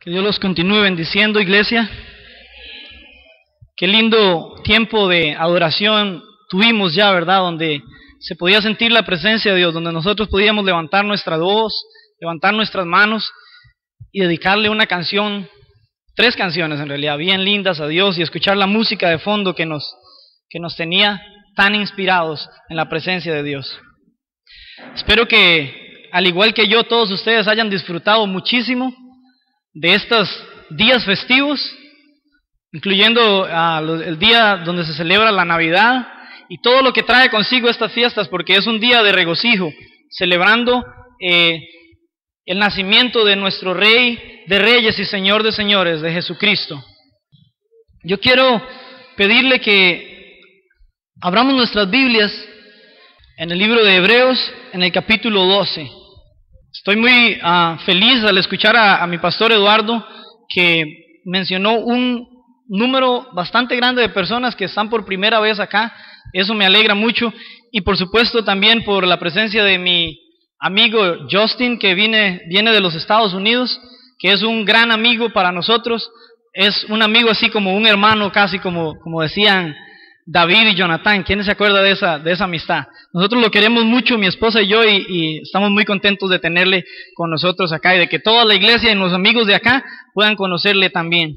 Que Dios los continúe bendiciendo, iglesia. Qué lindo tiempo de adoración tuvimos ya, ¿verdad? Donde se podía sentir la presencia de Dios, donde nosotros podíamos levantar nuestra voz, levantar nuestras manos y dedicarle una canción, 3 canciones en realidad, bien lindas a Dios, y escuchar la música de fondo que nos tenía tan inspirados en la presencia de Dios. Espero que, al igual que yo, todos ustedes hayan disfrutado muchísimo de estos días festivos, incluyendo el día donde se celebra la Navidad y todo lo que trae consigo estas fiestas, porque es un día de regocijo, celebrando el nacimiento de nuestro Rey de Reyes y Señor de Señores, de Jesucristo. Yo quiero pedirle que abramos nuestras Biblias en el libro de Hebreos, en el capítulo 12. Estoy muy feliz al escuchar a mi pastor Eduardo, que mencionó un número bastante grande de personas que están por primera vez acá. Eso me alegra mucho, y por supuesto también por la presencia de mi amigo Justin, que viene de los Estados Unidos, que es un gran amigo para nosotros. Es un amigo así como un hermano, casi como decían David y Jonathan. ¿Quién se acuerda de esa amistad? Nosotros lo queremos mucho, mi esposa y yo, y estamos muy contentos de tenerle con nosotros acá, y de que toda la iglesia y los amigos de acá puedan conocerle también.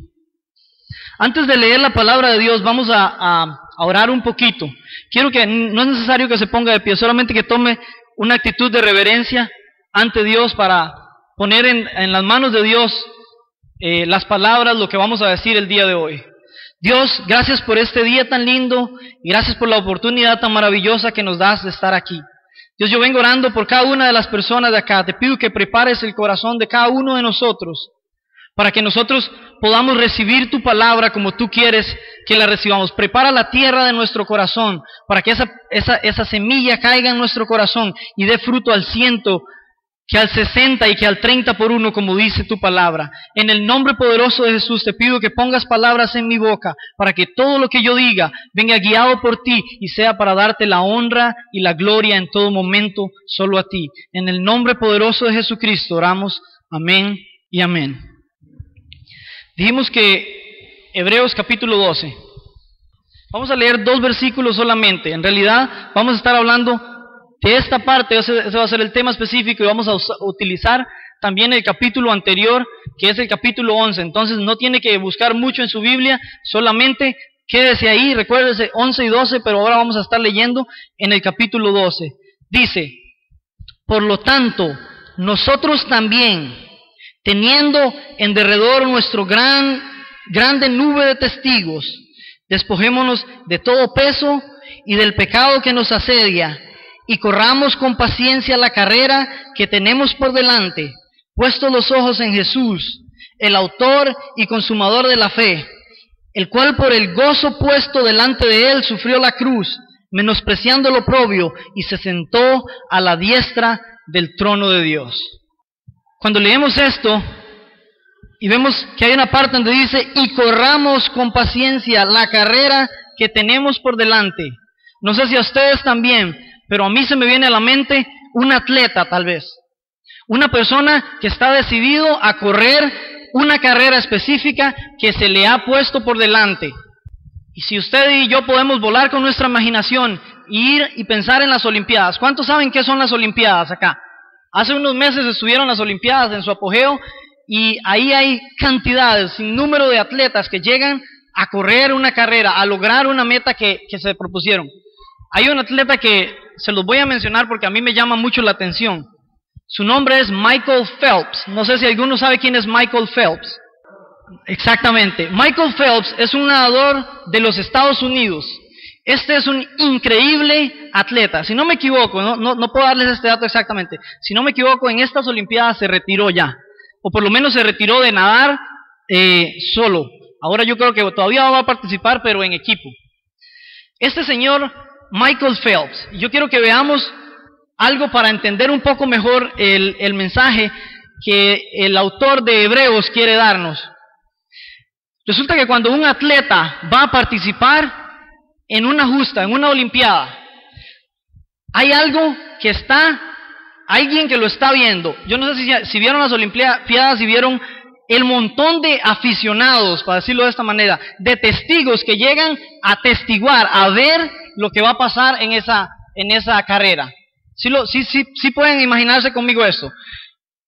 Antes de leer la palabra de Dios, vamos a orar un poquito. Quiero que, no es necesario que se ponga de pie, solamente que tome una actitud de reverencia ante Dios para poner en las manos de Dios las palabras, lo que vamos a decir el día de hoy. Dios, gracias por este día tan lindo y gracias por la oportunidad tan maravillosa que nos das de estar aquí. Dios, yo vengo orando por cada una de las personas de acá. Te pido que prepares el corazón de cada uno de nosotros para que nosotros podamos recibir tu palabra como tú quieres que la recibamos. Prepara la tierra de nuestro corazón para que esa semilla caiga en nuestro corazón y dé fruto al 100, que al 60 y que al 30 por 1, como dice tu palabra. En el nombre poderoso de Jesús te pido que pongas palabras en mi boca para que todo lo que yo diga venga guiado por ti y sea para darte la honra y la gloria en todo momento solo a ti. En el nombre poderoso de Jesucristo oramos. Amén y amén. Dijimos que Hebreos capítulo 12. Vamos a leer 2 versículos solamente. En realidad vamos a estar hablando de esta parte, ese va a ser el tema específico, y vamos a utilizar también el capítulo anterior, que es el capítulo 11. Entonces no tiene que buscar mucho en su Biblia, solamente quédese ahí, recuérdese 11 y 12, pero ahora vamos a estar leyendo en el capítulo 12. Dice: por lo tanto, nosotros también, teniendo en derredor nuestro grande nube de testigos, despojémonos de todo peso y del pecado que nos asedia, y corramos con paciencia la carrera que tenemos por delante, puestos los ojos en Jesús, el autor y consumador de la fe, el cual por el gozo puesto delante de él sufrió la cruz, menospreciando lo oprobio, y se sentó a la diestra del trono de Dios. Cuando leemos esto y vemos que hay una parte donde dice: y corramos con paciencia la carrera que tenemos por delante. No sé si a ustedes también, pero a mí se me viene a la mente un atleta, tal vez. Una persona que está decidido a correr una carrera específica que se le ha puesto por delante. Y si usted y yo podemos volar con nuestra imaginación e ir y pensar en las Olimpiadas. ¿Cuántos saben qué son las Olimpiadas acá? Hace unos meses estuvieron las Olimpiadas en su apogeo, y ahí hay cantidades, sin número de atletas que llegan a correr una carrera, a lograr una meta que se propusieron. Hay un atleta que se los voy a mencionar porque a mí me llama mucho la atención. Su nombre es Michael Phelps. No sé si alguno sabe quién es Michael Phelps. Exactamente. Michael Phelps es un nadador de los Estados Unidos. Este es un increíble atleta. Si no me equivoco, no puedo darles este dato exactamente. Si no me equivoco, en estas Olimpiadas se retiró ya. O por lo menos se retiró de nadar solo. Ahora yo creo que todavía va a participar, pero en equipo. Este señor Michael Phelps, yo quiero que veamos algo para entender un poco mejor el mensaje que el autor de Hebreos quiere darnos. Resulta que cuando un atleta va a participar en una justa, en una olimpiada, hay algo que alguien que lo está viendo. Yo no sé si vieron las olimpiadas y vieron el montón de aficionados, para decirlo de esta manera, de testigos que llegan a testiguar, a ver lo que va a pasar en esa carrera. Sí pueden imaginarse conmigo esto.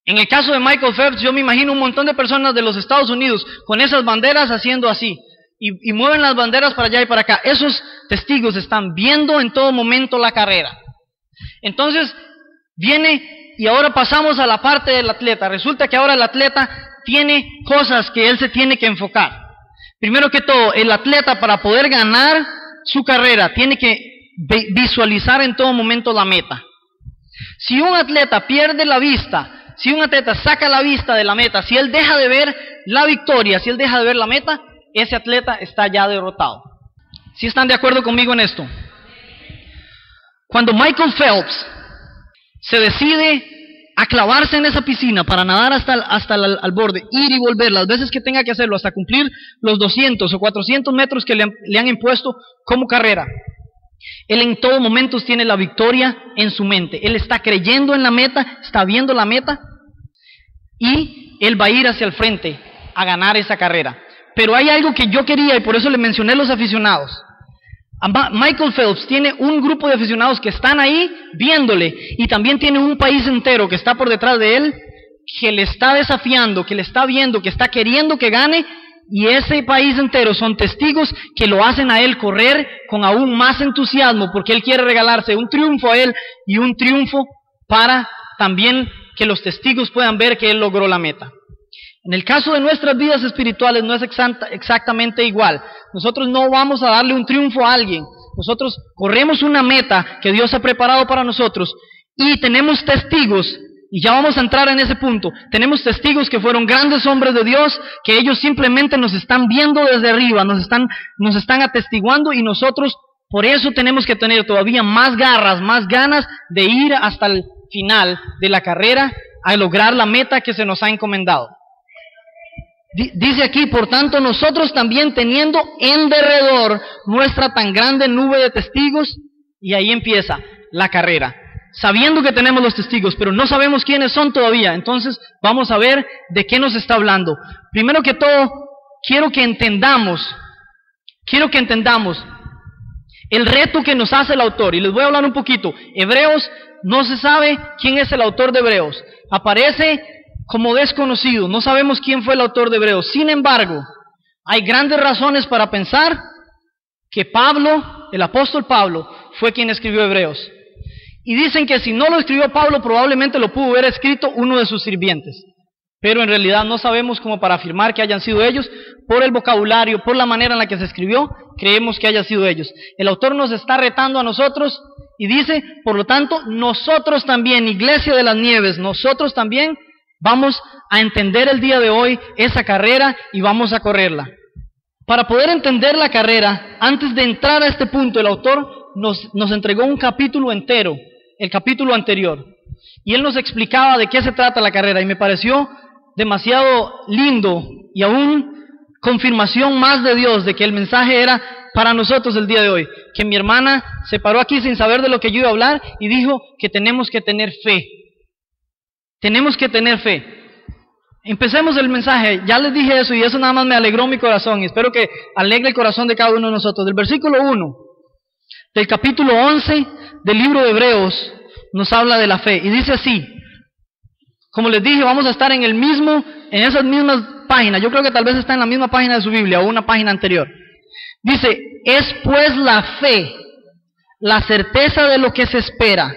En el caso de Michael Phelps, yo me imagino un montón de personas de los Estados Unidos con esas banderas haciendo así, y mueven las banderas para allá y para acá. Esos testigos están viendo en todo momento la carrera. Entonces, viene, y ahora pasamos a la parte del atleta. Resulta que ahora el atleta tiene cosas que él se tiene que enfocar. Primero que todo, el atleta, para poder ganar su carrera, tiene que visualizar en todo momento la meta. Si un atleta pierde la vista, si un atleta saca la vista de la meta, si él deja de ver la victoria, si él deja de ver la meta, ese atleta está ya derrotado. ¿Sí están de acuerdo conmigo en esto? Cuando Michael Phelps se decide a clavarse en esa piscina para nadar hasta al borde, ir y volver las veces que tenga que hacerlo hasta cumplir los 200 o 400 metros que le han impuesto como carrera, él en todo momento tiene la victoria en su mente. Él está creyendo en la meta, está viendo la meta, y él va a ir hacia el frente a ganar esa carrera. Pero hay algo que yo quería, y por eso le mencioné los aficionados. Michael Phelps tiene un grupo de aficionados que están ahí viéndole, y también tiene un país entero que está por detrás de él, que le está desafiando, que le está viendo, que está queriendo que gane, y ese país entero son testigos que lo hacen a él correr con aún más entusiasmo, porque él quiere regalarse un triunfo a él y un triunfo para también que los testigos puedan ver que él logró la meta. En el caso de nuestras vidas espirituales no es exactamente igual. Nosotros no vamos a darle un triunfo a alguien. Nosotros corremos una meta que Dios ha preparado para nosotros, y tenemos testigos, y ya vamos a entrar en ese punto. Tenemos testigos que fueron grandes hombres de Dios, que ellos simplemente nos están viendo desde arriba, nos están atestiguando, y nosotros por eso tenemos que tener todavía más garras, más ganas de ir hasta el final de la carrera a lograr la meta que se nos ha encomendado. Dice aquí, por tanto, nosotros también teniendo en derredor nuestra tan grande nube de testigos, y ahí empieza la carrera. Sabiendo que tenemos los testigos, pero no sabemos quiénes son todavía. Entonces vamos a ver de qué nos está hablando. Primero que todo, quiero que entendamos el reto que nos hace el autor, y les voy a hablar un poquito. Hebreos, no se sabe quién es el autor de Hebreos. Aparece como desconocido, no sabemos quién fue el autor de Hebreos. Sin embargo, hay grandes razones para pensar que Pablo, el apóstol Pablo, fue quien escribió Hebreos. Y dicen que si no lo escribió Pablo, probablemente lo pudo haber escrito uno de sus sirvientes. Pero en realidad no sabemos como para afirmar que hayan sido ellos. Por el vocabulario, por la manera en la que se escribió, creemos que hayan sido ellos. El autor nos está retando a nosotros y dice, por lo tanto, nosotros también, Iglesia de las Nieves, nosotros también vamos a entender el día de hoy esa carrera y vamos a correrla. Para poder entender la carrera, antes de entrar a este punto, el autor nos entregó un capítulo entero, el capítulo anterior. Y él nos explicaba de qué se trata la carrera, y me pareció demasiado lindo, y aún confirmación más de Dios de que el mensaje era para nosotros el día de hoy. Que mi hermana se paró aquí sin saber de lo que yo iba a hablar y dijo que tenemos que tener fe. Tenemos que tener fe. Empecemos el mensaje. Ya les dije eso, y eso nada más me alegró mi corazón, y espero que alegre el corazón de cada uno de nosotros. Del versículo 1 del capítulo 11 del libro de Hebreos nos habla de la fe, y dice así. Como les dije, vamos a estar en esas mismas páginas. Yo creo que tal vez está en la misma página de su Biblia o una página anterior. Dice, es pues la fe, la certeza de lo que se espera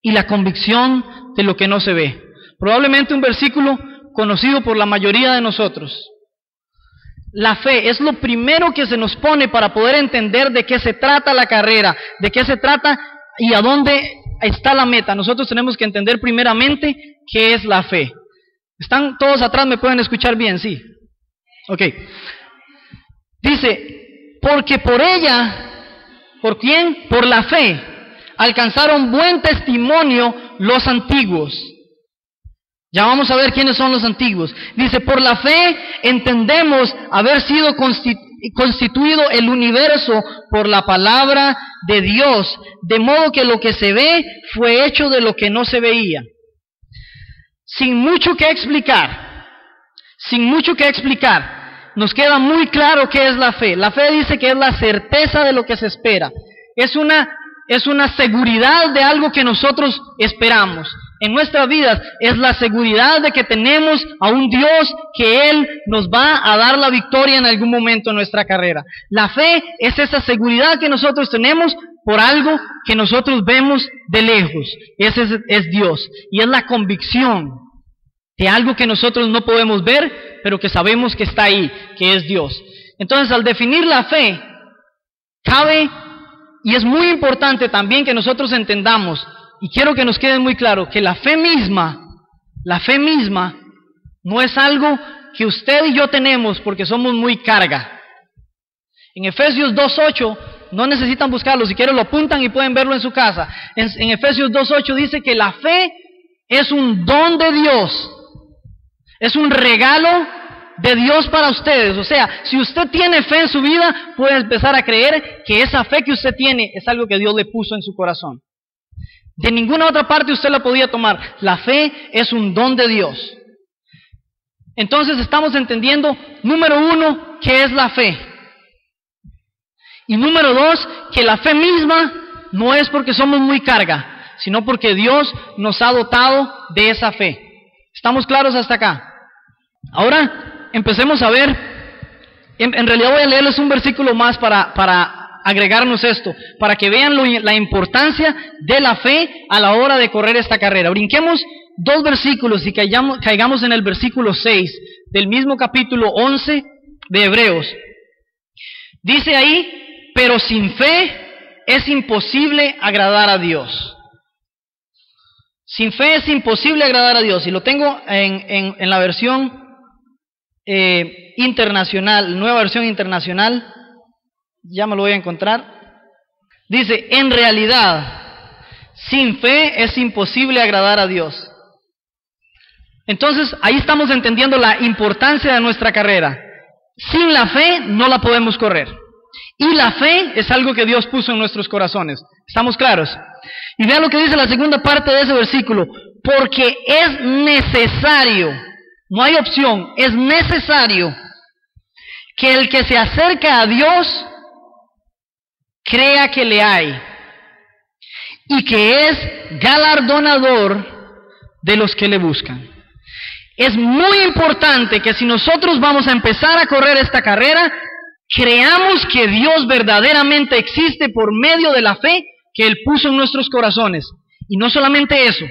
y la convicción de lo que no se ve. Probablemente un versículo conocido por la mayoría de nosotros. La fe es lo primero que se nos pone para poder entender de qué se trata la carrera, de qué se trata y a dónde está la meta. Nosotros tenemos que entender primeramente qué es la fe. ¿Están todos atrás? ¿Me pueden escuchar bien? Sí. Ok. Dice, porque por ella, ¿por quién? Por la fe, alcanzaron buen testimonio los antiguos. Ya vamos a ver quiénes son los antiguos. Dice, por la fe entendemos haber sido constituido el universo por la palabra de Dios, de modo que lo que se ve fue hecho de lo que no se veía. Sin mucho que explicar, sin mucho que explicar, nos queda muy claro qué es la fe. La fe dice que es la certeza de lo que se espera. Es una seguridad de algo que nosotros esperamos. En nuestras vidas es la seguridad de que tenemos a un Dios que Él nos va a dar la victoria en algún momento en nuestra carrera. La fe es esa seguridad que nosotros tenemos por algo que nosotros vemos de lejos. Ese es Dios. Y es la convicción de algo que nosotros no podemos ver, pero que sabemos que está ahí, que es Dios. Entonces, al definir la fe, cabe, y es muy importante también que nosotros entendamos, y quiero que nos quede muy claro, que la fe misma no es algo que usted y yo tenemos porque somos muy carga. En Efesios 2:8, no necesitan buscarlo, si quieren lo apuntan y pueden verlo en su casa. En Efesios 2:8 dice que la fe es un don de Dios, es un regalo de Dios para ustedes. O sea, si usted tiene fe en su vida, puede empezar a creer que esa fe que usted tiene es algo que Dios le puso en su corazón. De ninguna otra parte usted la podía tomar. La fe es un don de Dios. Entonces estamos entendiendo, número uno, qué es la fe. Y número dos, que la fe misma no es porque somos muy carga, sino porque Dios nos ha dotado de esa fe. ¿Estamos claros hasta acá? Ahora empecemos a ver, en realidad voy a leerles un versículo más para agregarnos esto, para que vean la importancia de la fe a la hora de correr esta carrera. Brinquemos 2 versículos y caigamos en el versículo 6 del mismo capítulo 11 de Hebreos. Dice ahí, pero sin fe es imposible agradar a Dios. Sin fe es imposible agradar a Dios. Y lo tengo en la versión internacional, nueva versión internacional. Ya me lo voy a encontrar. Dice, en realidad, sin fe es imposible agradar a Dios. Entonces, ahí estamos entendiendo la importancia de nuestra carrera. Sin la fe no la podemos correr. Y la fe es algo que Dios puso en nuestros corazones. ¿Estamos claros? Y vean lo que dice la segunda parte de ese versículo. Porque es necesario, no hay opción, es necesario que el que se acerca a Dios crea que le hay y que es galardonador de los que le buscan. Es muy importante que si nosotros vamos a empezar a correr esta carrera, creamos que Dios verdaderamente existe por medio de la fe que Él puso en nuestros corazones. Y no solamente eso,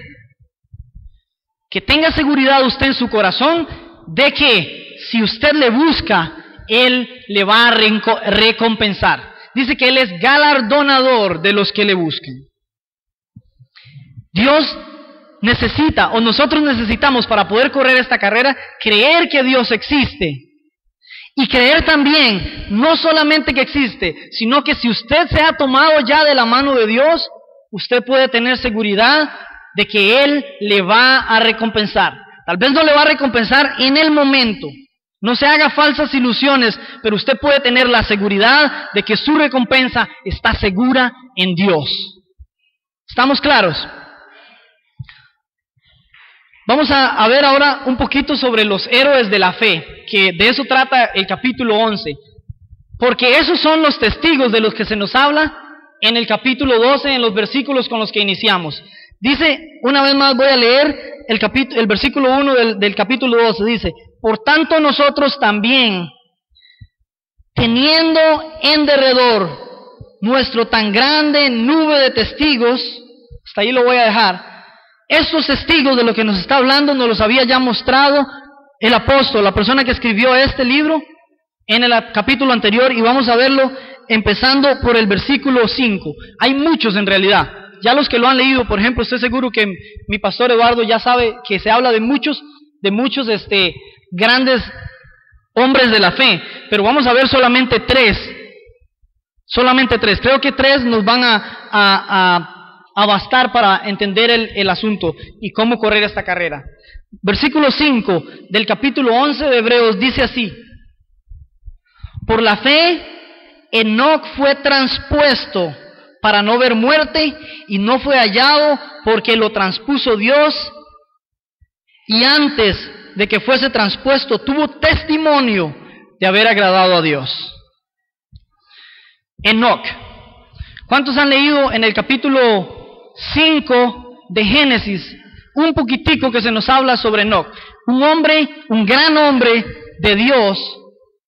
que tenga seguridad usted en su corazón de que si usted le busca, Él le va a recompensar. Dice que Él es galardonador de los que le buscan. Dios necesita, o nosotros necesitamos para poder correr esta carrera, creer que Dios existe. Y creer también, no solamente que existe, sino que si usted se ha tomado ya de la mano de Dios, usted puede tener seguridad de que Él le va a recompensar. Tal vez no le va a recompensar en el momento. No se haga falsas ilusiones, pero usted puede tener la seguridad de que su recompensa está segura en Dios. ¿Estamos claros? Vamos a ver ahora un poquito sobre los héroes de la fe, que de eso trata el capítulo 11. Porque esos son los testigos de los que se nos habla en el capítulo 12, en los versículos con los que iniciamos. Dice, una vez más voy a leer el versículo 1 del capítulo 12, dice, por tanto nosotros también, teniendo en derredor nuestro tan grande nube de testigos, hasta ahí lo voy a dejar, estos testigos de lo que nos está hablando nos los había ya mostrado el apóstol, la persona que escribió este libro, en el capítulo anterior, y vamos a verlo empezando por el versículo 5. Hay muchos en realidad. Ya los que lo han leído, por ejemplo, estoy seguro que mi pastor Eduardo ya sabe que se habla de muchos grandes hombres de la fe, pero vamos a ver solamente tres. Creo que 3 nos van a bastar para entender el asunto y cómo correr esta carrera. Versículo 5 del capítulo 11 de Hebreos dice así: por la fe, Enoc fue transpuesto para no ver muerte, y no fue hallado porque lo transpuso Dios, y antes de que fuese transpuesto, tuvo testimonio de haber agradado a Dios. Enoc. ¿Cuántos han leído en el capítulo 5 de Génesis un poquitico que se nos habla sobre Enoc? Un hombre, un gran hombre de Dios,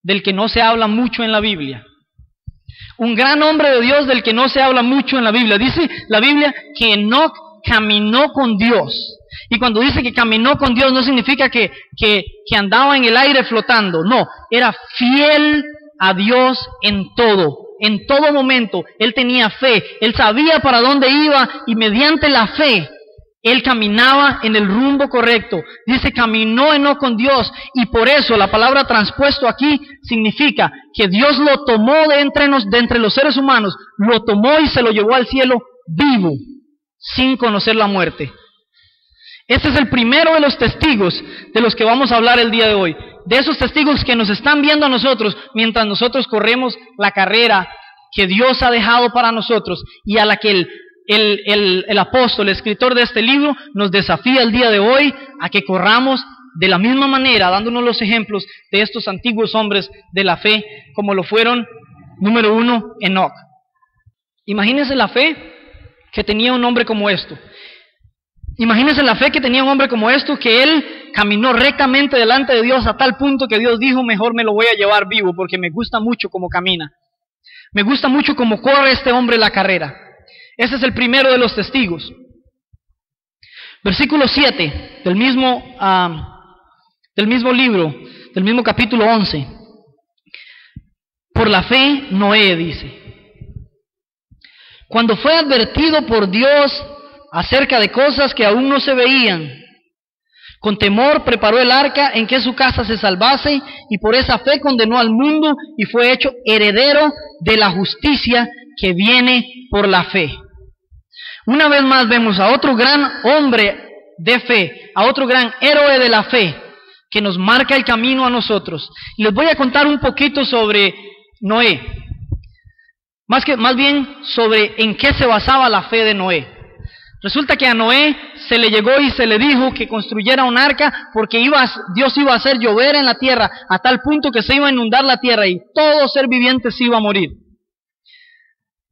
del que no se habla mucho en la Biblia. Un gran hombre de Dios del que no se habla mucho en la Biblia. Dice la Biblia que Enoc caminó con Dios. Y cuando dice que caminó con Dios no significa que andaba en el aire flotando. No, era fiel a Dios en todo momento. Él tenía fe, él sabía para dónde iba y mediante la fe él caminaba en el rumbo correcto. Dice, caminó Enoc con Dios, y por eso la palabra transpuesto aquí significa que Dios lo tomó de entre los seres humanos, lo tomó y se lo llevó al cielo vivo, sin conocer la muerte. Este es el primero de los testigos de los que vamos a hablar el día de hoy. De esos testigos que nos están viendo a nosotros mientras nosotros corremos la carrera que Dios ha dejado para nosotros y a la que el apóstol, el escritor de este libro, nos desafía el día de hoy a que corramos de la misma manera, dándonos los ejemplos de estos antiguos hombres de la fe, como lo fueron, número 1, Enoc. Imagínense la fe que tenía un hombre como esto. Imagínense la fe que tenía un hombre como esto, que él caminó rectamente delante de Dios a tal punto que Dios dijo, mejor me lo voy a llevar vivo, porque me gusta mucho cómo camina. Me gusta mucho cómo corre este hombre la carrera. Ese es el primero de los testigos. Versículo 7 del mismo libro, del mismo capítulo 11. Por la fe, Noé dice, cuando fue advertido por Dios acerca de cosas que aún no se veían, con temor preparó el arca en que su casa se salvase, y por esa fe condenó al mundo y fue hecho heredero de la justicia que viene por la fe. Una vez más vemos a otro gran hombre de fe, a otro gran héroe de la fe, que nos marca el camino a nosotros. Y les voy a contar un poquito sobre Noé, más bien sobre en qué se basaba la fe de Noé. Resulta que a Noé se le llegó y se le dijo que construyera un arca porque Dios iba a hacer llover en la tierra a tal punto que se iba a inundar la tierra y todo ser viviente se iba a morir.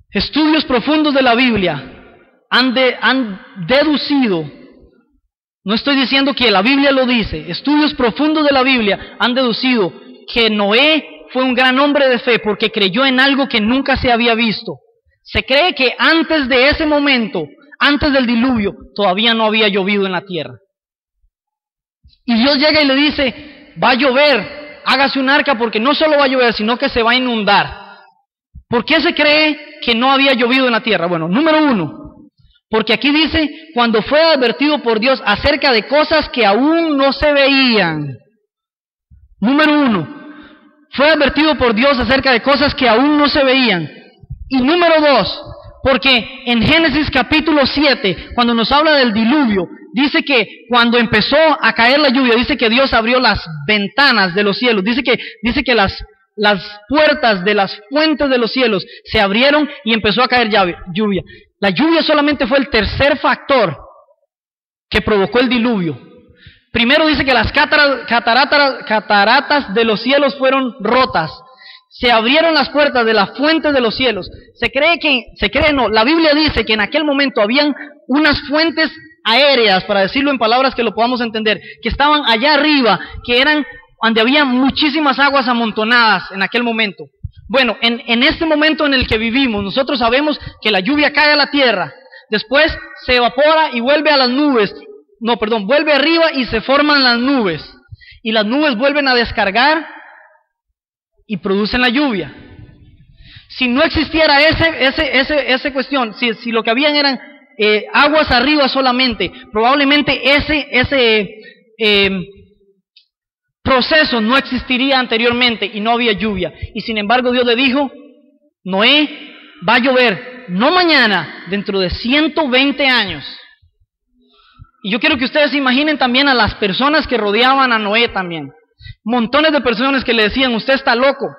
Estudios profundos de la Biblia han deducido, no estoy diciendo que la Biblia lo dice, estudios profundos de la Biblia han deducido que Noé fue un gran hombre de fe porque creyó en algo que nunca se había visto. Se cree que antes de ese momento, antes del diluvio, todavía no había llovido en la tierra. Y Dios llega y le dice, va a llover, hágase un arca porque no solo va a llover, sino que se va a inundar. ¿Por qué se cree que no había llovido en la tierra? Bueno, número 1, porque aquí dice, cuando fue advertido por Dios acerca de cosas que aún no se veían. Número 1, fue advertido por Dios acerca de cosas que aún no se veían. Y número 2, porque en Génesis capítulo 7, cuando nos habla del diluvio, dice que cuando empezó a caer la lluvia, dice que Dios abrió las ventanas de los cielos, dice que las puertas de las fuentes de los cielos se abrieron y empezó a caer lluvia. La lluvia solamente fue el tercer factor que provocó el diluvio. Primero dice que las cataratas de los cielos fueron rotas. Se abrieron las puertas de las fuentes de los cielos. La Biblia dice que en aquel momento habían unas fuentes aéreas, para decirlo en palabras que lo podamos entender, que estaban allá arriba, que eran donde había muchísimas aguas amontonadas en aquel momento. Bueno, en este momento en el que vivimos, nosotros sabemos que la lluvia cae a la tierra, después se evapora y vuelve a las nubes, vuelve arriba y se forman las nubes, y las nubes vuelven a descargar y producen la lluvia. Si no existiera esa cuestión, si lo que habían eran aguas arriba solamente, probablemente ese proceso no existiría anteriormente y no había lluvia. Y sin embargo Dios le dijo, Noé, va a llover, no mañana, dentro de 120 años. Y yo quiero que ustedes se imaginen también a las personas que rodeaban a Noé también. Montones de personas que le decían, usted está loco.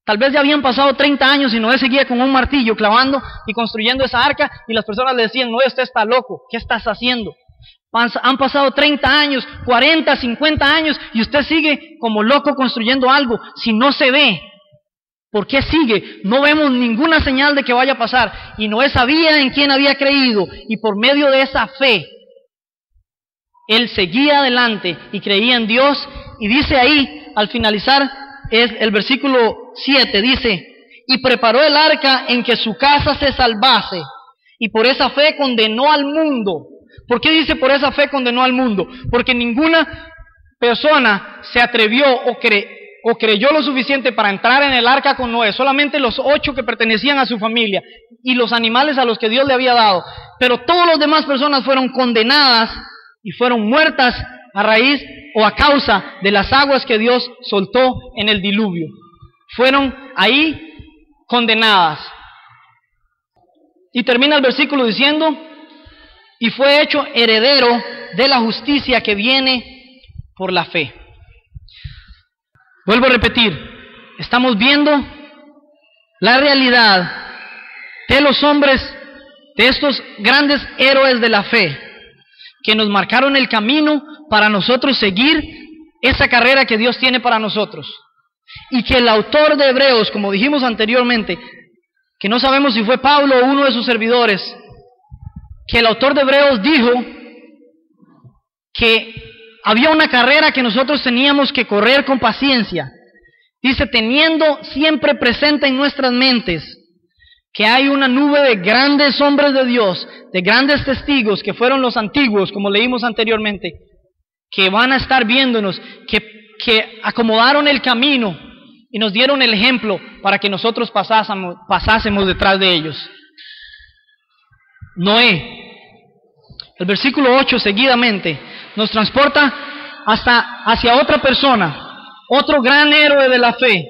Tal vez ya habían pasado 30 años y Noé seguía con un martillo clavando y construyendo esa arca, y las personas le decían, Noé, usted está loco, ¿qué estás haciendo? Han pasado 30 años, 40, 50 años y usted sigue como loco construyendo algo. Si no se ve, ¿por qué sigue? No vemos ninguna señal de que vaya a pasar. Y Noé sabía en quién había creído y por medio de esa fe, él seguía adelante y creía en Dios. Y dice ahí, al finalizar, es el versículo 7, dice, y preparó el arca en que su casa se salvase, y por esa fe condenó al mundo. ¿Por qué dice por esa fe condenó al mundo? Porque ninguna persona se atrevió o creyó lo suficiente para entrar en el arca con Noé. Solamente los 8 que pertenecían a su familia y los animales a los que Dios le había dado. Pero todas las demás personas fueron condenadas y fueron muertas a raíz o a causa de las aguas que Dios soltó en el diluvio. Fueron ahí condenadas. Y termina el versículo diciendo, y fue hecho heredero de la justicia que viene por la fe. Vuelvo a repetir, estamos viendo la realidad de los hombres, de estos grandes héroes de la fe, que nos marcaron el camino para nosotros seguir esa carrera que Dios tiene para nosotros. Y que el autor de Hebreos, como dijimos anteriormente, que no sabemos si fue Pablo o uno de sus servidores, que el autor de Hebreos dijo que había una carrera que nosotros teníamos que correr con paciencia. Dice, teniendo siempre presente en nuestras mentes que hay una nube de grandes hombres de Dios, de grandes testigos, que fueron los antiguos, como leímos anteriormente, que van a estar viéndonos, que acomodaron el camino y nos dieron el ejemplo para que nosotros pasásemos detrás de ellos. Noé. El versículo 8 seguidamente nos transporta hacia otra persona, otro gran héroe de la fe,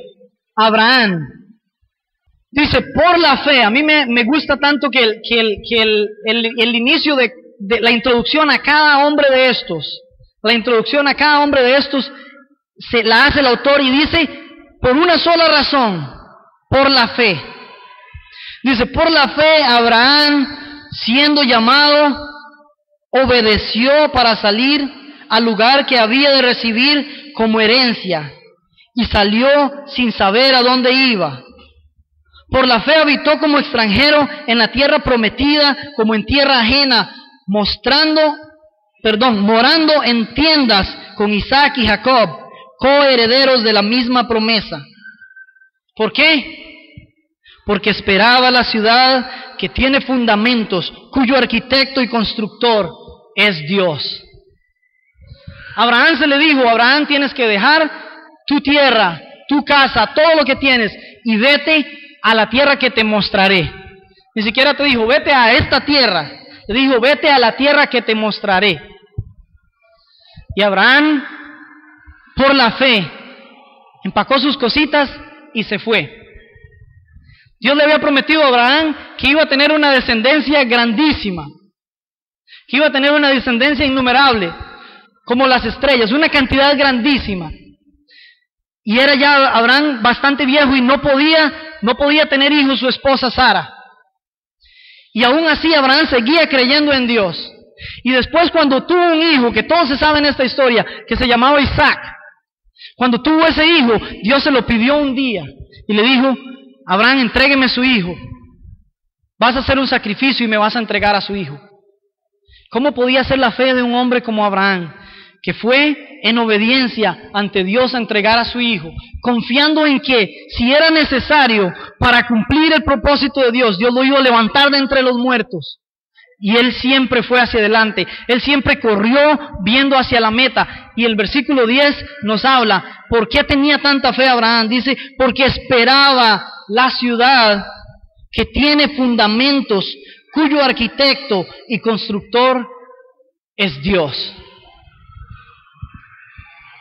Abraham. Dice, por la fe. A mí me gusta tanto que el inicio de la introducción a cada hombre de estos, se la hace el autor y dice, por una sola razón, por la fe. Dice, por la fe Abraham, siendo llamado, obedeció para salir al lugar que había de recibir como herencia, y salió sin saber a dónde iba. Por la fe habitó como extranjero en la tierra prometida, como en tierra ajena, morando en tiendas con Isaac y Jacob, coherederos de la misma promesa. ¿Por qué? Porque esperaba la ciudad que tiene fundamentos, cuyo arquitecto y constructor es Dios. Abraham se le dijo, Abraham, tienes que dejar tu tierra, tu casa, todo lo que tienes, y vete a la tierra que te mostraré. Ni siquiera te dijo, vete a esta tierra. Le dijo, vete a la tierra que te mostraré. Y Abraham, por la fe, empacó sus cositas y se fue. Dios le había prometido a Abraham que iba a tener una descendencia grandísima, que iba a tener una descendencia innumerable, como las estrellas, una cantidad grandísima. Y era ya Abraham bastante viejo y no podía tener hijos su esposa Sara. Y aún así Abraham seguía creyendo en Dios. Y después, cuando tuvo un hijo, que todos se saben esta historia, que se llamaba Isaac, cuando tuvo ese hijo, Dios se lo pidió un día y le dijo, Abraham, entrégueme su hijo. Vas a hacer un sacrificio y me vas a entregar a su hijo. ¿Cómo podía ser la fe de un hombre como Abraham, que fue en obediencia ante Dios a entregar a su hijo, confiando en que si era necesario para cumplir el propósito de Dios, Dios lo iba a levantar de entre los muertos? Y él siempre fue hacia adelante, él siempre corrió viendo hacia la meta. Y el versículo 10 nos habla, ¿por qué tenía tanta fe Abraham? Dice, porque esperaba la ciudad que tiene fundamentos, cuyo arquitecto y constructor es Dios.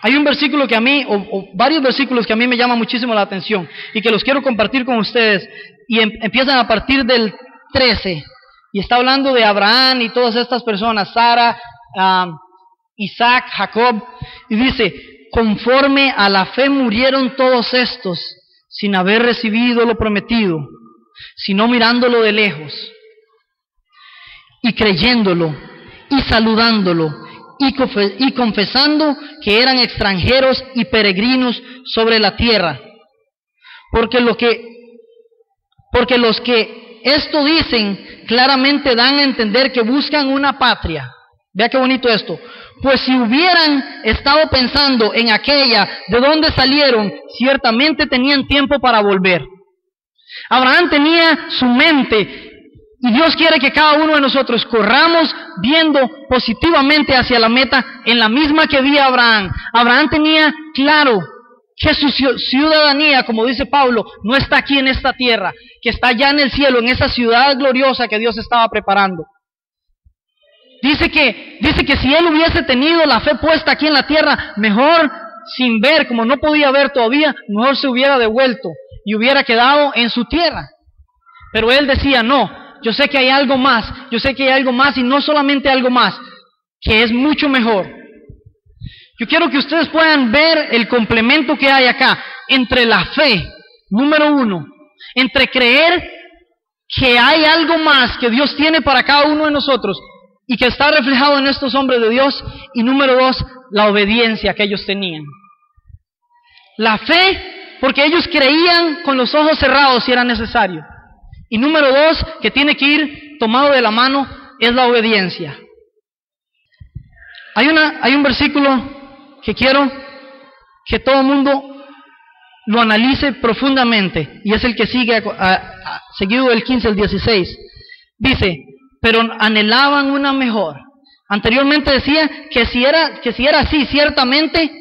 Hay un versículo que a mí, o varios versículos que a mí me llaman muchísimo la atención y que los quiero compartir con ustedes, y empiezan a partir del 13, y está hablando de Abraham y todas estas personas, Sara, Isaac, Jacob, y dice, conforme a la fe murieron todos estos, sin haber recibido lo prometido, sino mirándolo de lejos, y creyéndolo, y saludándolo, y confesando que eran extranjeros y peregrinos sobre la tierra. Porque los que esto dicen claramente dan a entender que buscan una patria. Vea qué bonito esto. Pues si hubieran estado pensando en aquella de donde salieron, ciertamente tenían tiempo para volver. Abraham tenía su mente, y Dios quiere que cada uno de nosotros corramos viendo positivamente hacia la meta en la misma que vio Abraham. Abraham tenía claro que su ciudadanía, como dice Pablo, no está aquí en esta tierra, que está allá en el cielo, en esa ciudad gloriosa que Dios estaba preparando. Dice que si él hubiese tenido la fe puesta aquí en la tierra, mejor sin ver, como no podía ver todavía, mejor se hubiera devuelto y hubiera quedado en su tierra. Pero él decía, no, yo sé que hay algo más, y no solamente algo más, que es mucho mejor. Yo quiero que ustedes puedan ver el complemento que hay acá entre la fe, número uno, entre creer que hay algo más que Dios tiene para cada uno de nosotros y que está reflejado en estos hombres de Dios, y número dos, la obediencia que ellos tenían. La fe, porque ellos creían con los ojos cerrados si era necesario. Y número dos, que tiene que ir tomado de la mano, es la obediencia. Hay un versículo que quiero que todo el mundo lo analice profundamente, y es el que sigue seguido del 15 al 16. Dice, pero anhelaban una mejor. Anteriormente decía que si era así, ciertamente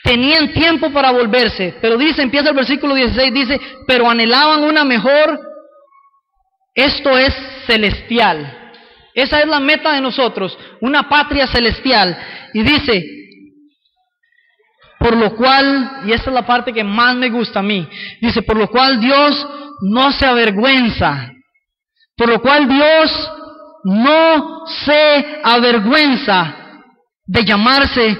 tenían tiempo para volverse, pero empieza el versículo 16, dice, pero anhelaban una mejor, esto es celestial. Esa es la meta de nosotros, una patria celestial. Y dice, por lo cual, y esta es la parte que más me gusta a mí, dice, por lo cual Dios no se avergüenza, por lo cual Dios no se avergüenza de llamarse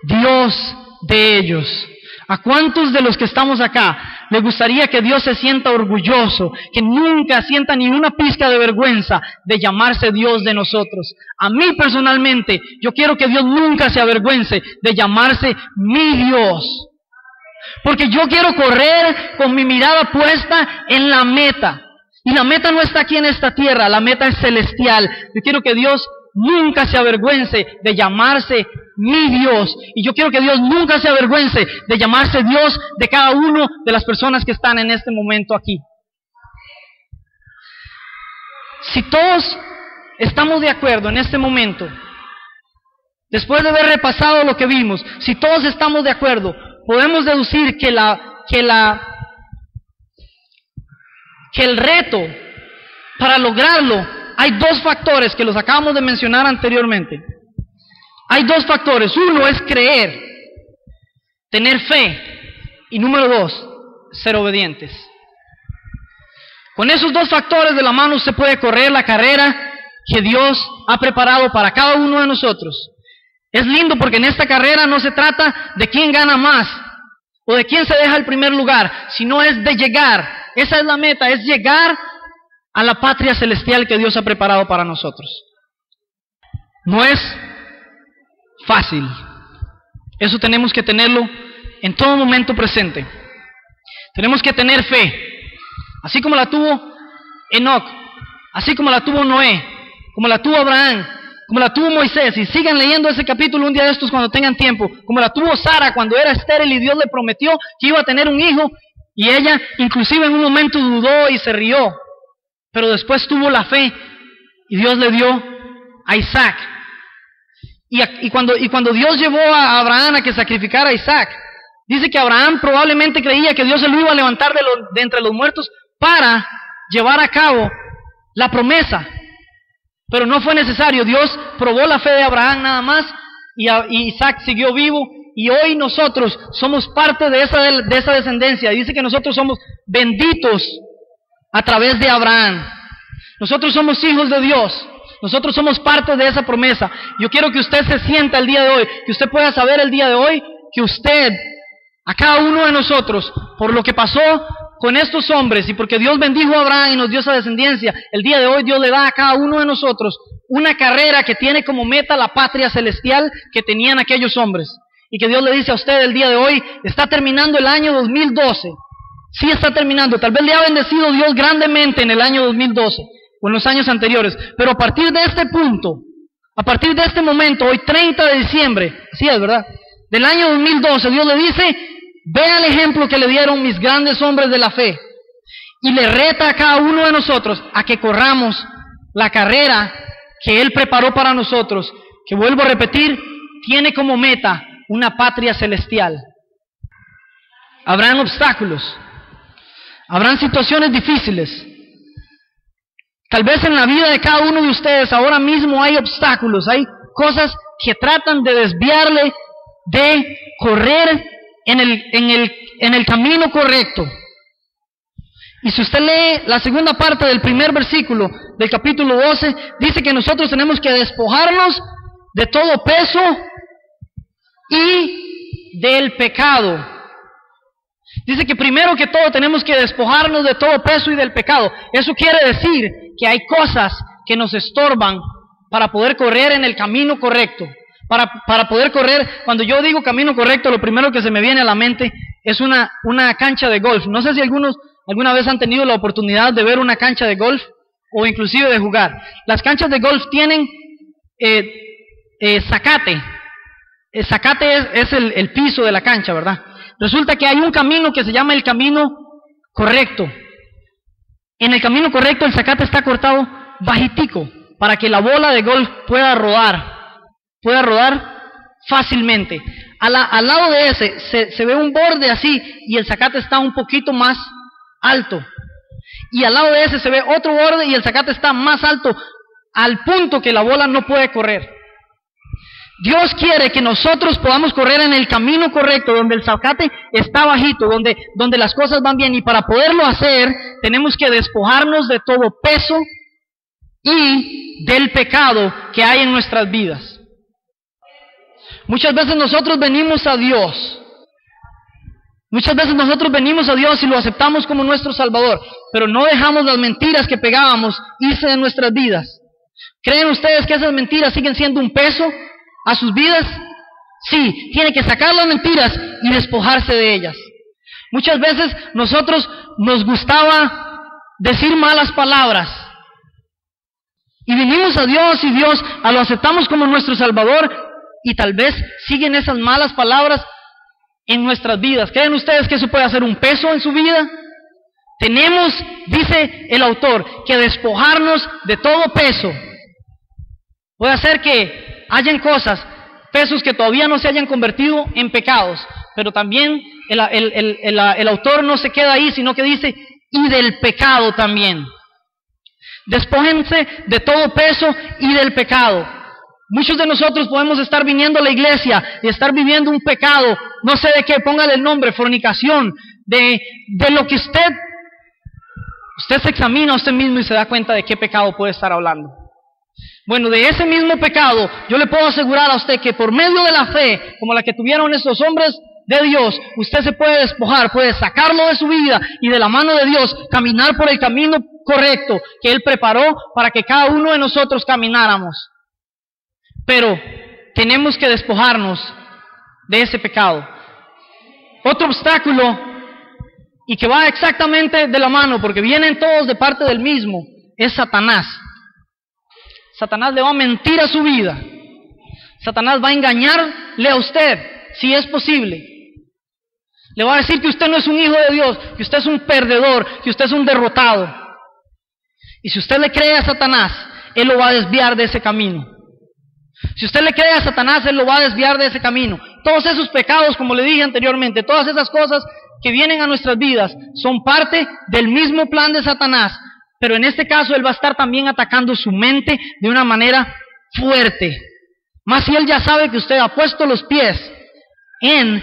Dios de ellos. ¿A cuántos de los que estamos acá le gustaría que Dios se sienta orgulloso, que nunca sienta ni una pizca de vergüenza de llamarse Dios de nosotros? A mí personalmente, yo quiero que Dios nunca se avergüence de llamarse mi Dios, porque yo quiero correr con mi mirada puesta en la meta, y la meta no está aquí en esta tierra, la meta es celestial. Yo quiero que Dios nunca se avergüence de llamarse mi Dios, y yo quiero que Dios nunca se avergüence de llamarse Dios de cada uno de las personas que están en este momento aquí. Si todos estamos de acuerdo en este momento, después de haber repasado lo que vimos, si todos estamos de acuerdo, podemos deducir que el reto para lograrlo, hay dos factores que los acabamos de mencionar anteriormente. Hay dos factores. Uno es creer, tener fe, y número dos, ser obedientes. Con esos dos factores de la mano usted puede correr la carrera que Dios ha preparado para cada uno de nosotros. Es lindo porque en esta carrera no se trata de quién gana más o de quién se deja el primer lugar, sino es de llegar. Esa es la meta, es llegar a la patria celestial que Dios ha preparado para nosotros. No es fácil. Eso tenemos que tenerlo en todo momento presente. Tenemos que tener fe, así como la tuvo Enoc, así como la tuvo Noé, como la tuvo Abraham, como la tuvo Moisés, y sigan leyendo ese capítulo un día de estos cuando tengan tiempo, como la tuvo Sara cuando era estéril y Dios le prometió que iba a tener un hijo, y ella inclusive en un momento dudó y se rió, pero después tuvo la fe y Dios le dio a Isaac. Y cuando Dios llevó a Abraham a que sacrificara a Isaac, dice que Abraham probablemente creía que Dios se lo iba a levantar de entre los muertos para llevar a cabo la promesa, pero no fue necesario. Dios probó la fe de Abraham nada más, y Isaac siguió vivo, y hoy nosotros somos parte de esa descendencia. Dice que nosotros somos benditos a través de Abraham. Nosotros somos hijos de Dios. Nosotros somos parte de esa promesa. Yo quiero que usted se sienta el día de hoy, que usted pueda saber el día de hoy que usted, a cada uno de nosotros, por lo que pasó con estos hombres y porque Dios bendijo a Abraham y nos dio esa descendencia, el día de hoy Dios le da a cada uno de nosotros una carrera que tiene como meta la patria celestial que tenían aquellos hombres. Y que Dios le dice a usted el día de hoy, está terminando el año 2012. Sí está terminando. Tal vez le ha bendecido Dios grandemente en el año 2012 o en los años anteriores. Pero a partir de este punto, a partir de este momento, hoy 30 de diciembre, así es, ¿verdad?, del año 2012, Dios le dice, vea el ejemplo que le dieron mis grandes hombres de la fe. Y le reta a cada uno de nosotros a que corramos la carrera que Él preparó para nosotros, que vuelvo a repetir, tiene como meta una patria celestial. Habrán obstáculos, habrán situaciones difíciles. Tal vez en la vida de cada uno de ustedes ahora mismo hay obstáculos, hay cosas que tratan de desviarle de correr en el camino correcto. Y si usted lee la segunda parte del primer versículo del capítulo 12, dice que nosotros tenemos que despojarnos de todo peso y del pecado. Dice que primero que todo tenemos que despojarnos de todo peso y del pecado. Eso quiere decir que hay cosas que nos estorban para poder correr en el camino correcto. Para poder correr, cuando yo digo camino correcto, lo primero que se me viene a la mente es una cancha de golf. No sé si alguna vez han tenido la oportunidad de ver una cancha de golf o inclusive de jugar. Las canchas de golf tienen zacate. El zacate es el piso de la cancha, ¿verdad? Resulta que hay un camino que se llama el camino correcto. En el camino correcto el zacate está cortado bajitico para que la bola de golf pueda rodar fácilmente. Al lado de ese se ve un borde así y el zacate está un poquito más alto. Y al lado de ese se ve otro borde y el zacate está más alto al punto que la bola no puede correr. Dios quiere que nosotros podamos correr en el camino correcto, donde el zacate está bajito, donde las cosas van bien. Y para poderlo hacer, tenemos que despojarnos de todo peso y del pecado que hay en nuestras vidas. Muchas veces nosotros venimos a Dios. Muchas veces nosotros venimos a Dios y lo aceptamos como nuestro Salvador, pero no dejamos las mentiras que pegábamos irse de nuestras vidas. ¿Creen ustedes que esas mentiras siguen siendo un peso a sus vidas? Sí, tiene que sacar las mentiras y despojarse de ellas. Muchas veces nosotros nos gustaba decir malas palabras y vinimos a Dios y Dios lo aceptamos como nuestro Salvador y tal vez siguen esas malas palabras en nuestras vidas. ¿Creen ustedes que eso puede hacer un peso en su vida? Tenemos, dice el autor, que despojarnos de todo peso. Puede hacer que hayan cosas, pesos que todavía no se hayan convertido en pecados, pero también el autor no se queda ahí, sino que dice, y del pecado también. Despójense de todo peso y del pecado. Muchos de nosotros podemos estar viniendo a la iglesia y estar viviendo un pecado, no sé de qué, póngale el nombre, fornicación, de lo que usted se examina a usted mismo y se da cuenta de qué pecado puede estar hablando. Bueno, de ese mismo pecado, yo le puedo asegurar a usted que por medio de la fe, como la que tuvieron estos hombres de Dios, usted se puede despojar, puede sacarlo de su vida y de la mano de Dios, caminar por el camino correcto que Él preparó para que cada uno de nosotros camináramos. Pero tenemos que despojarnos de ese pecado. Otro obstáculo, y que va exactamente de la mano, porque vienen todos de parte del mismo, es Satanás. Satanás le va a mentir a su vida. Satanás va a engañarle a usted, si es posible. Le va a decir que usted no es un hijo de Dios, que usted es un perdedor, que usted es un derrotado. Y si usted le cree a Satanás, él lo va a desviar de ese camino. Si usted le cree a Satanás, él lo va a desviar de ese camino. Todos esos pecados, como le dije anteriormente, todas esas cosas que vienen a nuestras vidas, son parte del mismo plan de Satanás. Pero en este caso él va a estar también atacando su mente de una manera fuerte. Más si él ya sabe que usted ha puesto los pies en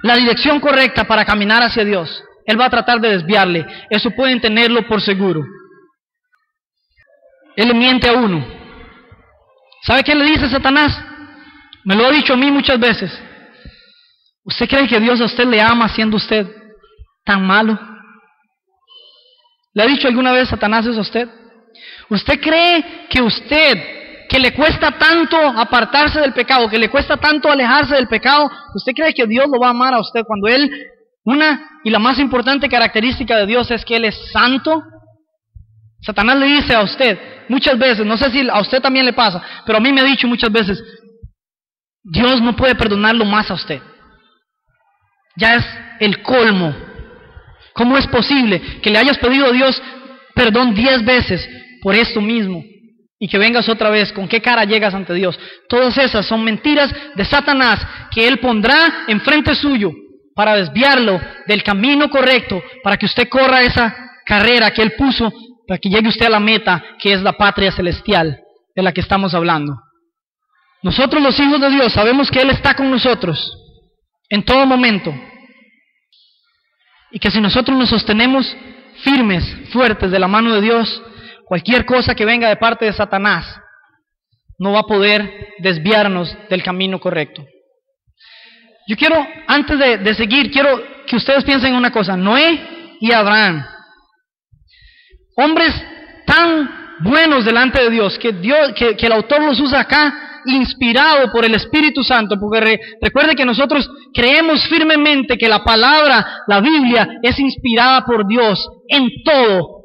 la dirección correcta para caminar hacia Dios, él va a tratar de desviarle. Eso pueden tenerlo por seguro. Él le miente a uno. ¿Sabe qué le dice Satanás? Me lo ha dicho a mí muchas veces. ¿Usted cree que Dios a usted le ama siendo usted tan malo? ¿Le ha dicho alguna vez Satanás eso a usted? ¿Usted cree que usted que le cuesta tanto apartarse del pecado, que le cuesta tanto alejarse del pecado, ¿usted cree que Dios lo va a amar a usted cuando Él, una y la más importante característica de Dios es que Él es santo? Satanás le dice a usted muchas veces, no sé si a usted también le pasa, pero a mí me ha dicho muchas veces, Dios no puede perdonarlo más a usted. Ya es el colmo. ¿Cómo es posible que le hayas pedido a Dios perdón 10 veces por esto mismo y que vengas otra vez? ¿Con qué cara llegas ante Dios? Todas esas son mentiras de Satanás que Él pondrá enfrente suyo para desviarlo del camino correcto, para que usted corra esa carrera que Él puso, para que llegue usted a la meta, que es la patria celestial de la que estamos hablando. Nosotros los hijos de Dios sabemos que Él está con nosotros en todo momento, y que si nosotros nos sostenemos firmes, fuertes de la mano de Dios, cualquier cosa que venga de parte de Satanás no va a poder desviarnos del camino correcto. Yo quiero, antes de seguir, quiero que ustedes piensen en una cosa. Noé y Abraham, hombres tan buenos delante de Dios, que el autor los usa acá, inspirado por el Espíritu Santo, porque recuerde que nosotros creemos firmemente que la palabra, la Biblia, es inspirada por Dios en todo.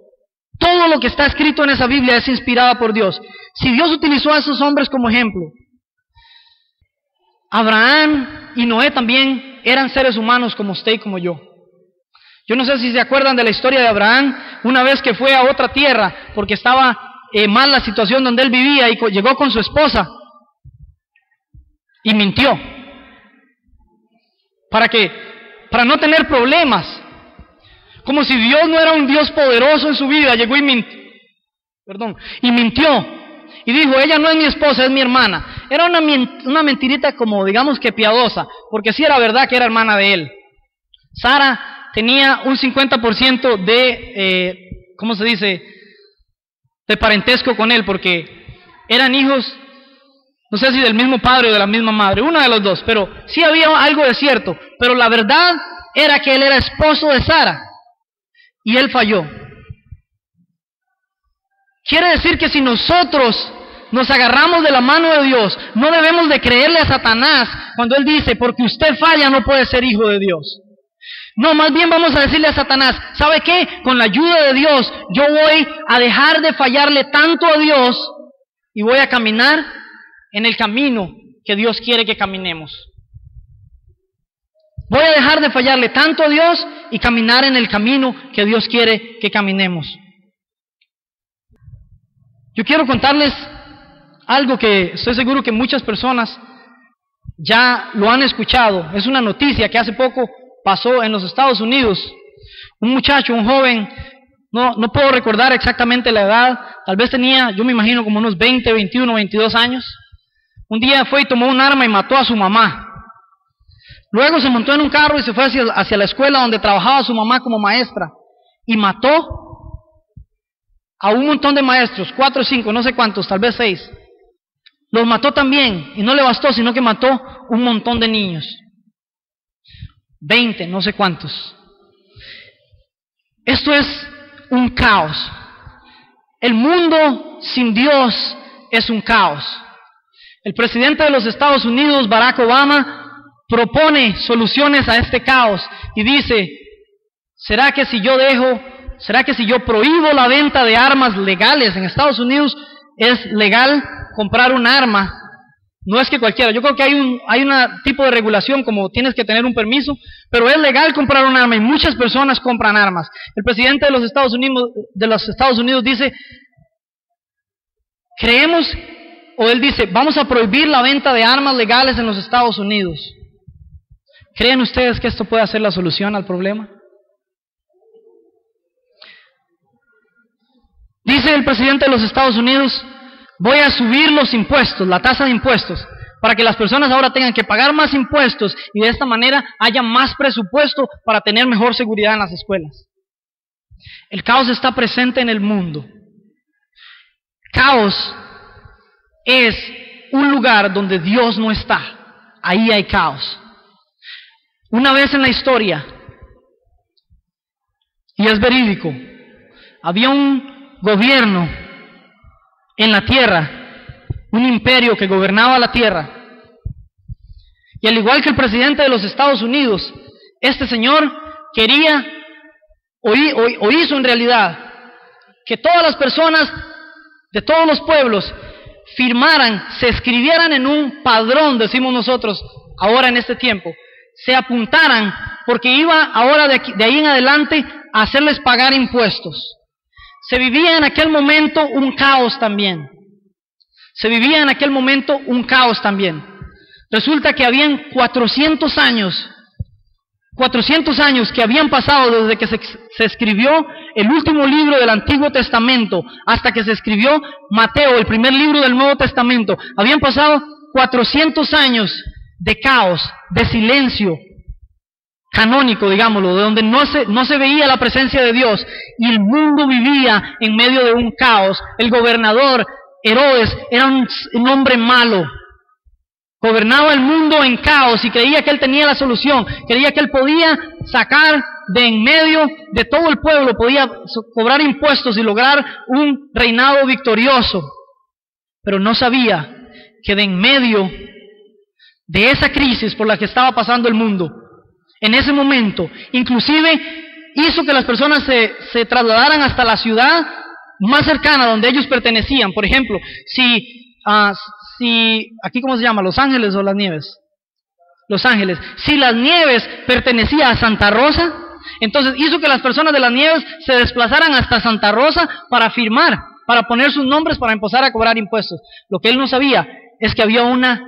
Todo lo que está escrito en esa Biblia es inspirada por Dios. Si Dios utilizó a esos hombres como ejemplo, Abraham y Noé también eran seres humanos como usted y como yo. Yo no sé si se acuerdan de la historia de Abraham, una vez que fue a otra tierra, porque estaba mal la situación donde él vivía, y llegó con su esposa, y mintió. Para no tener problemas. Como si Dios no era un Dios poderoso en su vida, llegó y mintió. Y dijo, ella no es mi esposa, es mi hermana. Era una mentirita como, digamos que piadosa, porque sí era verdad que era hermana de él. Sara tenía un 50% de, ¿cómo se dice?, de parentesco con él, porque eran hijos, no sé si del mismo padre o de la misma madre, una de los dos, pero sí había algo de cierto. Pero la verdad era que él era esposo de Sara, y él falló. Quiere decir que si nosotros nos agarramos de la mano de Dios, no debemos de creerle a Satanás cuando él dice, porque usted falla no puede ser hijo de Dios. No, más bien vamos a decirle a Satanás, ¿sabe qué? Con la ayuda de Dios, yo voy a dejar de fallarle tanto a Dios y voy a caminar en el camino que Dios quiere que caminemos. Voy a dejar de fallarle tanto a Dios y caminar en el camino que Dios quiere que caminemos. Yo quiero contarles algo que estoy seguro que muchas personas ya lo han escuchado. Es una noticia que hace poco pasó en los Estados Unidos. Un muchacho, un joven, no puedo recordar exactamente la edad, tal vez tenía, yo me imagino, como unos 20, 21, 22 años. Un día fue y tomó un arma y mató a su mamá. Luego se montó en un carro y se fue hacia la escuela donde trabajaba su mamá como maestra, y mató a un montón de maestros, 4 o 5, no sé cuántos, tal vez 6. Los mató también, y no le bastó, sino que mató un montón de niños. 20, no sé cuántos. Esto es un caos. El mundo sin Dios es un caos. El presidente de los Estados Unidos, Barack Obama, propone soluciones a este caos y dice, ¿será que si yo prohíbo la venta de armas legales en Estados Unidos, es legal comprar un arma? No es que cualquiera, yo creo que hay un tipo de regulación, como tienes que tener un permiso, pero es legal comprar un arma y muchas personas compran armas. El presidente de los Estados Unidos dice, él dice, vamos a prohibir la venta de armas legales en los Estados Unidos. ¿Creen ustedes que esto puede ser la solución al problema? Dice el presidente de los Estados Unidos, voy a subir los impuestos, la tasa de impuestos, para que las personas ahora tengan que pagar más impuestos y de esta manera haya más presupuesto para tener mejor seguridad en las escuelas. El caos está presente en el mundo. Caos es un lugar donde Dios no está. Ahí hay caos. Una vez en la historia, y es verídico, había un gobierno en la tierra un imperio que gobernaba la tierra. Y al igual que el presidente de los Estados Unidos, este señor quería, o hizo en realidad, que todas las personas de todos los pueblos firmaran, se escribieran en un padrón, decimos nosotros, ahora en este tiempo, se apuntaran, porque iba ahora de ahí en adelante a hacerles pagar impuestos. Se vivía en aquel momento un caos también. Resulta que habían 400 años que habían pasado desde que se escribió el último libro del Antiguo Testamento hasta que se escribió Mateo, el primer libro del Nuevo Testamento. Habían pasado 400 años de caos, de silencio canónico, digámoslo, de donde no se veía la presencia de Dios, y el mundo vivía en medio de un caos. El gobernador Herodes era un hombre malo. Gobernaba el mundo en caos y creía que él tenía la solución, creía que él podía sacar de en medio de todo el pueblo, podía cobrar impuestos y lograr un reinado victorioso. Pero no sabía que de en medio de esa crisis por la que estaba pasando el mundo, en ese momento, inclusive hizo que las personas se trasladaran hasta la ciudad más cercana donde ellos pertenecían. Por ejemplo, si aquí ¿cómo se llama? ¿Los Ángeles o Las Nieves? Los Ángeles. Si Las Nieves pertenecía a Santa Rosa, entonces hizo que las personas de Las Nieves se desplazaran hasta Santa Rosa para firmar, para poner sus nombres, para empezar a cobrar impuestos. Lo que él no sabía es que había una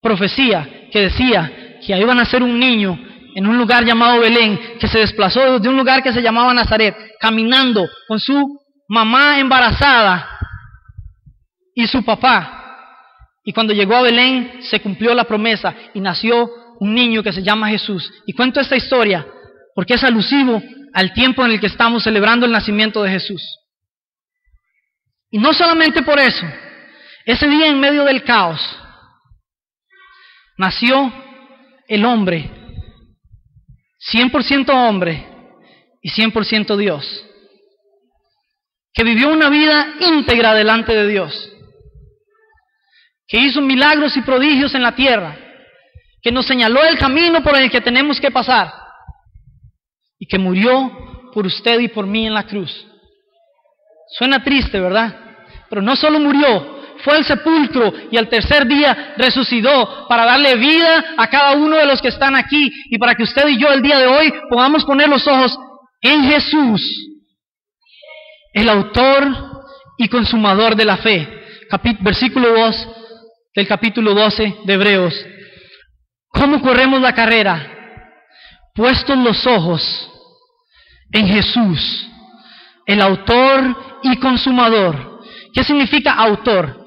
profecía que decía que iban a nacer un niño en un lugar llamado Belén, que se desplazó de un lugar que se llamaba Nazaret, caminando con su mamá embarazada y su papá. Y cuando llegó a Belén se cumplió la promesa y nació un niño que se llama Jesús. Y cuento esta historia porque es alusivo al tiempo en el que estamos celebrando el nacimiento de Jesús. Y no solamente por eso, ese día en medio del caos nació el hombre, 100% hombre y 100% Dios, que vivió una vida íntegra delante de Dios, que hizo milagros y prodigios en la tierra, que nos señaló el camino por el que tenemos que pasar, y que murió por usted y por mí en la cruz. Suena triste, ¿verdad? Pero no solo murió, fue al sepulcro y al tercer día resucitó para darle vida a cada uno de los que están aquí, y para que usted y yo el día de hoy podamos poner los ojos en Jesús, el autor y consumador de la fe. Versículo 2 del capítulo 12 de Hebreos. ¿Cómo corremos la carrera? Puestos los ojos en Jesús, el autor y consumador. ¿Qué significa autor?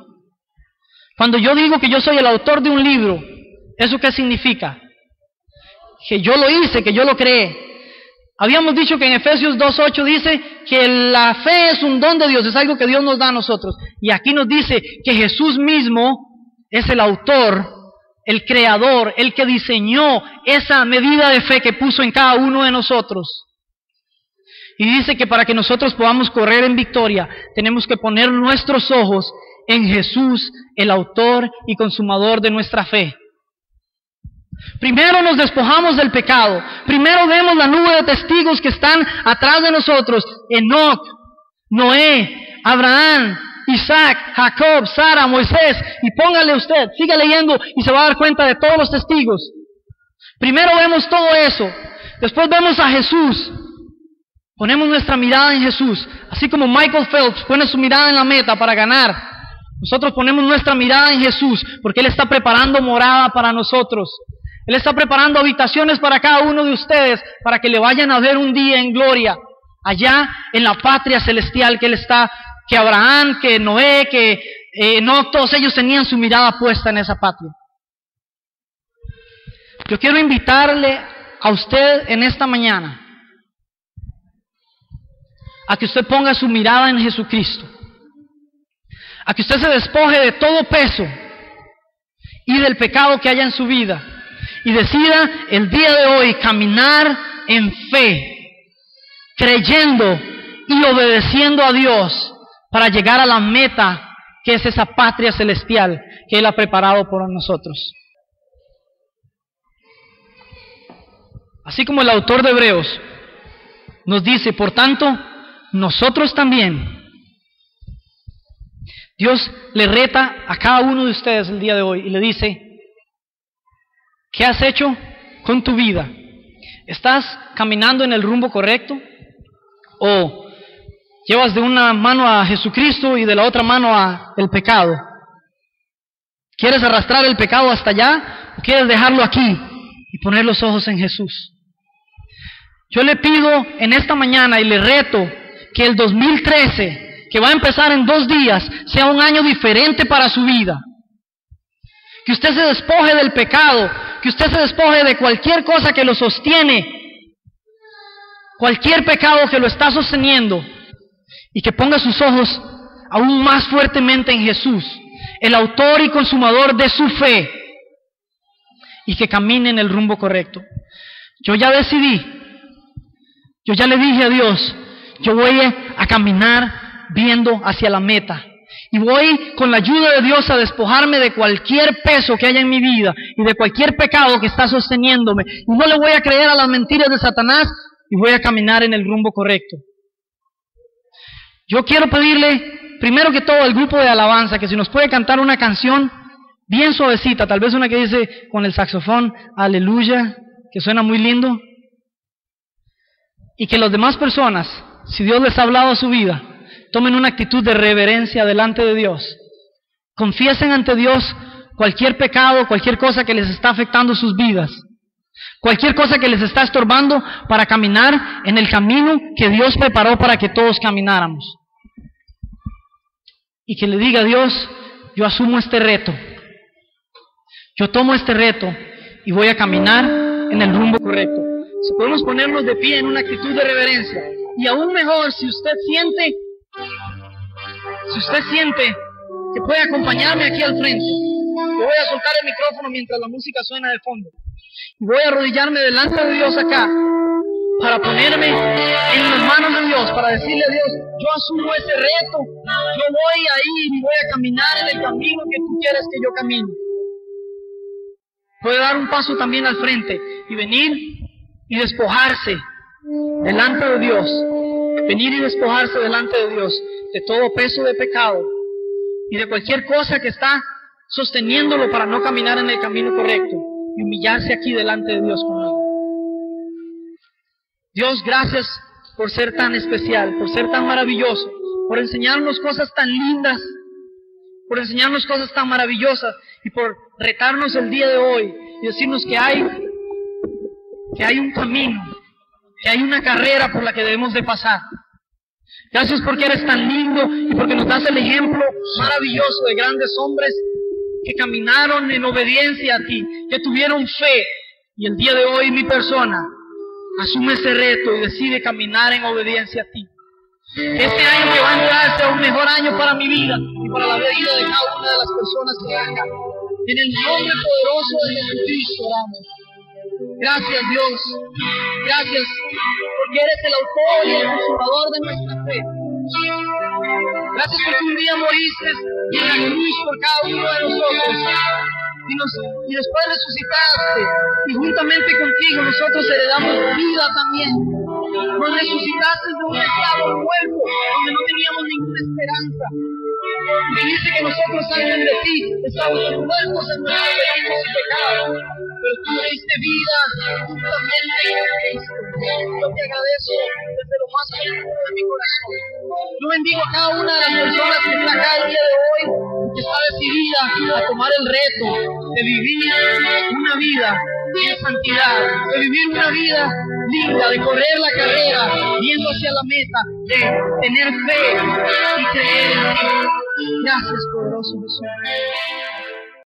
Cuando yo digo que yo soy el autor de un libro, ¿eso qué significa? Que yo lo hice, que yo lo creé. Habíamos dicho que en Efesios 2:8 dice que la fe es un don de Dios, es algo que Dios nos da a nosotros. Y aquí nos dice que Jesús mismo es el autor, el creador, el que diseñó esa medida de fe que puso en cada uno de nosotros. Y dice que para que nosotros podamos correr en victoria, tenemos que poner nuestros ojos en Jesús, el autor y consumador de nuestra fe. Primero nos despojamos del pecado. Primero vemos la nube de testigos que están atrás de nosotros. Enoc, Noé, Abraham, Isaac, Jacob, Sara, Moisés. Y póngale usted, siga leyendo y se va a dar cuenta de todos los testigos. Primero vemos todo eso. Después vemos a Jesús. Ponemos nuestra mirada en Jesús. Así como Michael Phelps pone su mirada en la meta para ganar, nosotros ponemos nuestra mirada en Jesús, porque Él está preparando morada para nosotros. Él está preparando habitaciones para cada uno de ustedes, para que le vayan a ver un día en gloria, allá en la patria celestial que Él está, que Abraham, que Noé, que no, todos ellos tenían su mirada puesta en esa patria. Yo quiero invitarle a usted en esta mañana a que usted ponga su mirada en Jesucristo, a que usted se despoje de todo peso y del pecado que haya en su vida, y decida el día de hoy caminar en fe, creyendo y obedeciendo a Dios para llegar a la meta que es esa patria celestial que Él ha preparado por nosotros. Así como el autor de Hebreos nos dice, por tanto, nosotros también. Dios le reta a cada uno de ustedes el día de hoy y le dice, ¿qué has hecho con tu vida? ¿Estás caminando en el rumbo correcto? ¿O llevas de una mano a Jesucristo y de la otra mano a el pecado? ¿Quieres arrastrar el pecado hasta allá o quieres dejarlo aquí y poner los ojos en Jesús? Yo le pido en esta mañana y le reto que el 2013, que va a empezar en 2 días, sea un año diferente para su vida. Que usted se despoje del pecado, que usted se despoje de cualquier cosa que lo sostiene, cualquier pecado que lo está sosteniendo, y que ponga sus ojos aún más fuertemente en Jesús, el autor y consumador de su fe, y que camine en el rumbo correcto. Yo ya decidí, yo ya le dije a Dios, yo voy a caminar viendo hacia la meta. Y voy con la ayuda de Dios a despojarme de cualquier peso que haya en mi vida y de cualquier pecado que está sosteniéndome. Y no le voy a creer a las mentiras de Satanás y voy a caminar en el rumbo correcto. Yo quiero pedirle, primero que todo, al grupo de alabanza, que si nos puede cantar una canción bien suavecita, tal vez una que dice con el saxofón, aleluya, que suena muy lindo. Y que las demás personas, si Dios les ha hablado a su vida, tomen una actitud de reverencia delante de Dios. Confiesen ante Dios cualquier pecado, cualquier cosa que les está afectando sus vidas. Cualquier cosa que les está estorbando para caminar en el camino que Dios preparó para que todos camináramos. Y que le diga a Dios, yo asumo este reto. Yo tomo este reto y voy a caminar en el rumbo correcto. Si podemos ponernos de pie en una actitud de reverencia. Y aún mejor, si usted siente que puede acompañarme aquí al frente, yo voy a soltar el micrófono mientras la música suena de fondo. Y voy a arrodillarme delante de Dios acá, para ponerme en las manos de Dios, para decirle a Dios, yo asumo ese reto, yo voy a ir y voy a caminar en el camino que tú quieres que yo camine. Puede dar un paso también al frente y venir y despojarse delante de Dios. Venir y despojarse delante de Dios de todo peso de pecado y de cualquier cosa que está sosteniéndolo para no caminar en el camino correcto y humillarse aquí delante de Dios conmigo. Dios, gracias por ser tan especial, por ser tan maravilloso, por enseñarnos cosas tan lindas, por enseñarnos cosas tan maravillosas y por retarnos el día de hoy y decirnos que hay un camino, que hay una carrera por la que debemos de pasar. Gracias porque eres tan lindo y porque nos das el ejemplo maravilloso de grandes hombres que caminaron en obediencia a ti, que tuvieron fe. Y el día de hoy mi persona asume ese reto y decide caminar en obediencia a ti. Que este año que va a entrar sea un mejor año para mi vida y para la vida de cada una de las personas que están acá. En el nombre poderoso de Jesucristo oramos. Gracias, Dios. Gracias porque eres el autor y el consumador de nuestra fe. Gracias porque un día moriste en la cruz por cada uno de nosotros y después resucitaste y juntamente contigo nosotros heredamos vida también. Nos resucitaste de un estado muerto donde no teníamos ninguna esperanza. Dijiste que nosotros antes de ti estábamos muertos en nuestros delitos y pecados, pero tú me diste vida juntamente con Cristo. Yo te agradezco desde lo más profundo de mi corazón. Yo bendigo a cada una de las personas que está acá el día de hoy, que está decidida a tomar el reto de vivir una vida en santidad, de vivir una vida linda, de correr la carrera, viendo hacia la meta, de tener fe y creer en ti. Gracias, poderoso Jesús.